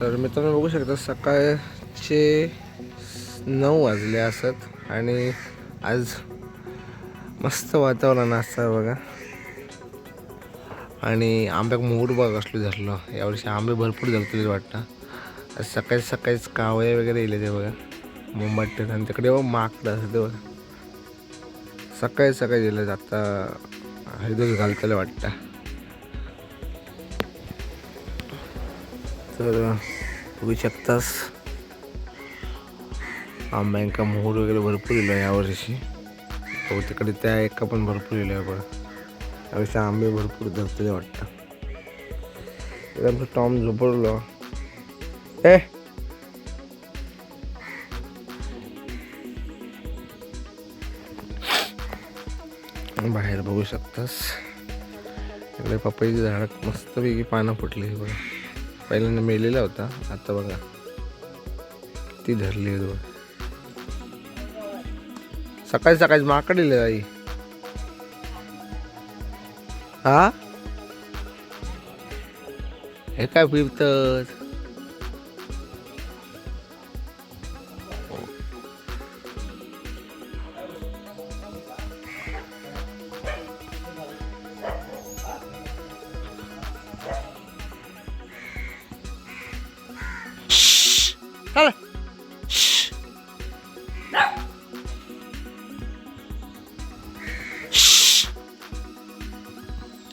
तर मित्रांनो बघू शकता सकाळचे 9 वाजले असत आणि आज मस्त वातावरण असतं बघा. आणि आंब्याक मोड बघा कसलो झालो. यावर्षी आंबे भरपूर झाले वाटतं. सकाळी सकाळीच कावळे वगैरे येले ते बघा मुंबईत आणि तिकडे माकडं असं ते बघा. सकाळी सकाळी गेले आता हरिदोस घालतले वाटतं. तर बघू शकतास आंब्यांका मोहर वगैरे भरपूर येलो यावर्षी. हो तिकडे त्या एका पण भरपूर येलो आहे बघा. यावर्षी आंबे भरपूर धरतले वाटतं. टॉम झोपडलो बाहेर बघू शकतास इकडे पपईची झाड मस्तपैकी पानं फुटली बघा. पहिल्यांदा मेलेला होता आता बघा ती धरली आहे. सकाळी सकाळी माकडीले आई हा हे काय फिरतात.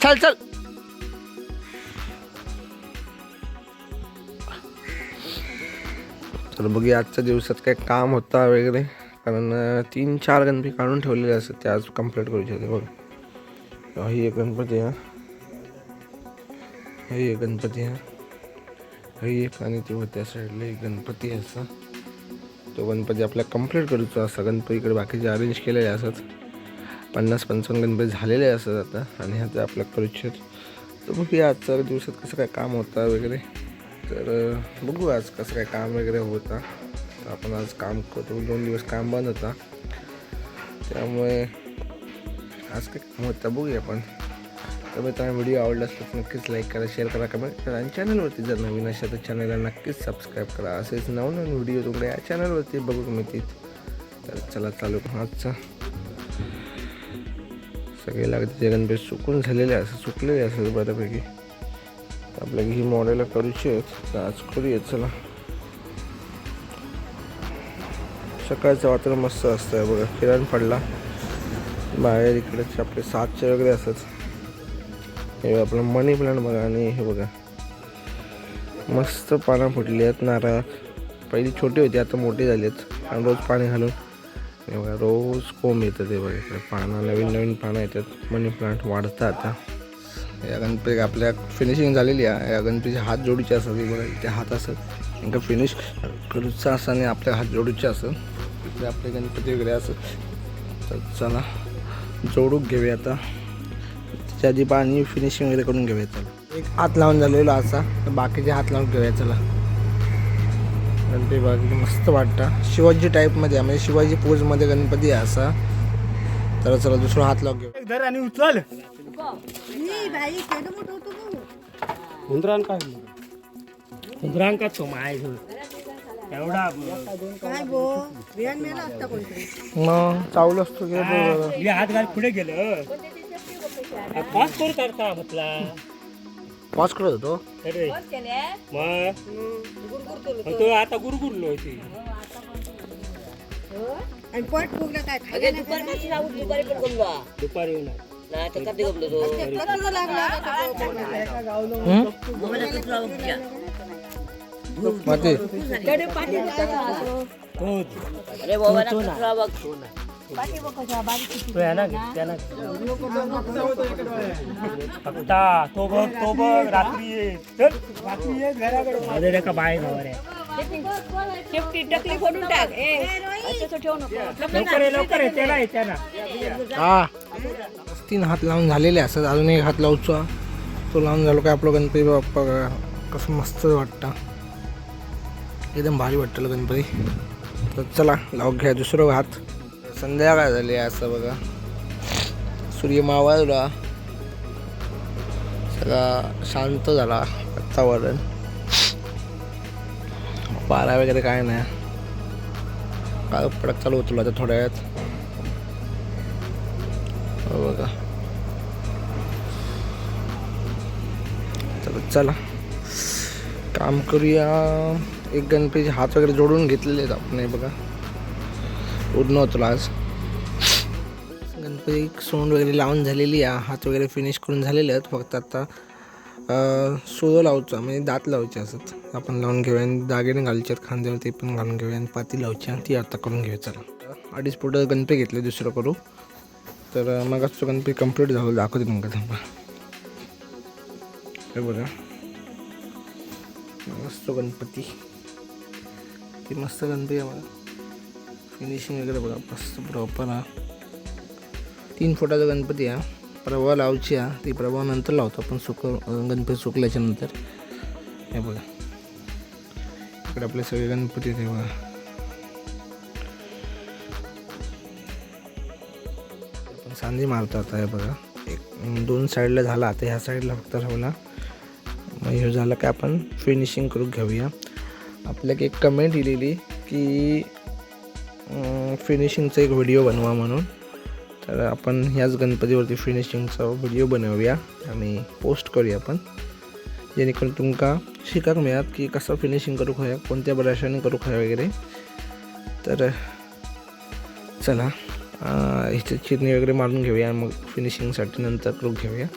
चल चल तर बघूया आजच्या दिवसात काय काम होता वगैरे. कारण 3-4 गणपती काढून ठेवलेले असतात ते आज कंप्लीट करू शकते बघ. ही एक गणपती हा, ही एक गणपती हा, ही एक आणि ते त्या साईडला एक गणपती असा. तो गणपती आपल्याला कंप्लीट करूचा असा. गणपतीकडे बाकीचे अरेंज केलेले असतात. 50-55 गणपती झालेले असतात आता आणि आता आपल्याला करूचे. तर बघूया आजच्या दिवसात कसं काय काम होतं वगैरे. तर बघू आज कसं काय काम वगैरे होता. तर आपण आज काम करतो. 2 दिवस काम बंद होता त्यामुळे आज काय काम होतं बघूया आपण. तर तुम्हाला व्हिडिओ आवडला असेल तर नक्कीच लाईक करा, शेअर करा, कमेंट करा आणि चॅनलवरती जर नवीन असेल तर चॅनलला नक्कीच सबस्क्राईब करा. असेच नवनवीन व्हिडिओ तुमच्या या चॅनलवरती बघू मिळतील. तर चला चालू आजचा. सगळे लागते गणपती सुकून झालेले असं सुकलेले असतात बऱ्यापैकी. आपल्या ही मॉडेल करूची आहेत तर आज करूया. चला सकाळचं वातावरण मस्त असतं बघा. किरण पडला बाहेर. इकडेच आपले 7चे वगैरे असतात. हे आपलं मनी प्लांट बघा आणि हे बघा मस्त पानं फुटली आहेत नारळात. पहिली छोटी होती आता मोठी झाली आहेत आणि रोज पाणी घालून हे बघा रोज कोंब येतं ते बघा. इकडे पानं नवीन नवीन पानं येतात. मनी प्लांट वाढतं आता. या गणपती आपल्या फिनिशिंग झालेली आहे. या गणपतीचे हात जोडीचे असतात बघा. इथे हात असतात ఇంకా फिनिश करूचा असं आणि आपल्या हात जोडूचे असं. इकडे आपले गणपती वगैरे असं. तर चला जोडूक घेऊया आता. त्याच्या आधी पाणी फिनिशिंग वगैरे करून घेऊया. चला एक हात लावून झालेलो असा तर बाकीचे हात लावून घेऊया. चला गणपती बघा मस्त वाटतं. शिवाजी टाईपमध्ये म्हणजे शिवाजी पोजमध्ये गणपती आहे असा. तर चला दुसरा हात लावून घेऊ आणि उचल. उंदरांका माय एवढा चावलं असतो हात घाल पुढे गेलं. पास करू करता म्हटला पॉज करत होतो. मग तो आता गुरगुरलो होती. दुपारी येऊन तो बघ रात्री घराकडे का बाहेर हा 3 हात लावून झालेले असतात. अजून एक हात लावचा. तो लावून झालो काय आपलं गणपती बाप्पा कसं मस्त वाटतं. एकदम भारी वाटतं गणपती. तर चला लावून घ्या दुसरं हात. संध्याकाळ झाली असं बघा. सूर्य मावळला. सगळा शांत झाला वातावरण. पारा वगैरे काय नाही, काळ पडक चालू होतो आता थोड्या वेळात. हो बघा. तर चला काम करूया. एक गणपतीचे हात वगैरे जोडून घेतलेले आहेत आपण. हे बघा उडणं होतं आज. गणपती सोंड वगैरे लावून झालेली आहे, हात वगैरे फिनिश करून झालेले आहेत. फक्त आता सोळं लावचा म्हणजे दात लावायचे असत आपण लावून घेऊया. आणि दागिने घालचे खांद्यावर ते पण घालून घेऊया. आणि पाती लावची ती आता करून घेऊया. चला 2.5 फुट गणपती घेतले दुसरं करू. तर मग तो गणपती कंप्लीट झालं दाखवते तुमका थांबा. हे बघा मस्त गणपती, ती मस्त गणपती आहे. बघा फिनिशिंग वगैरे बघा मस्त प्रॉपर. हा 3 फुटाचा गणपती आहे. प्रभा लावची आहे, ती प्रभा नंतर लावतो आपण गणपती सुकल्याच्या नंतर. हे बघा इकडे आपले सगळे गणपती आहेत. बघा आपण सांजी मारतो आता. हे बघा 2 साईडला झाला, आता ह्या साईडला फक्त ठेवला. मग हे झालं की आपण फिनिशिंग करून घेऊया. आपल्याला एक कमेंट दिलेली की फिनिशिंगचा एक व्हिडिओ बनवा म्हणून. तर आपण ह्याच गणपतीवरती फिनिशिंगचा व्हिडिओ बनवूया आणि पोस्ट करूया आपण, जेणेकरून तुमका शिकाक मिळत की कसं फिनिशिंग करू खया, कोणत्या ब्रशाने करू खया वगैरे. तर चला इथे चिरणी वगैरे मारून घेऊया, मग फिनिशिंगसाठी नंतर करून घेऊया.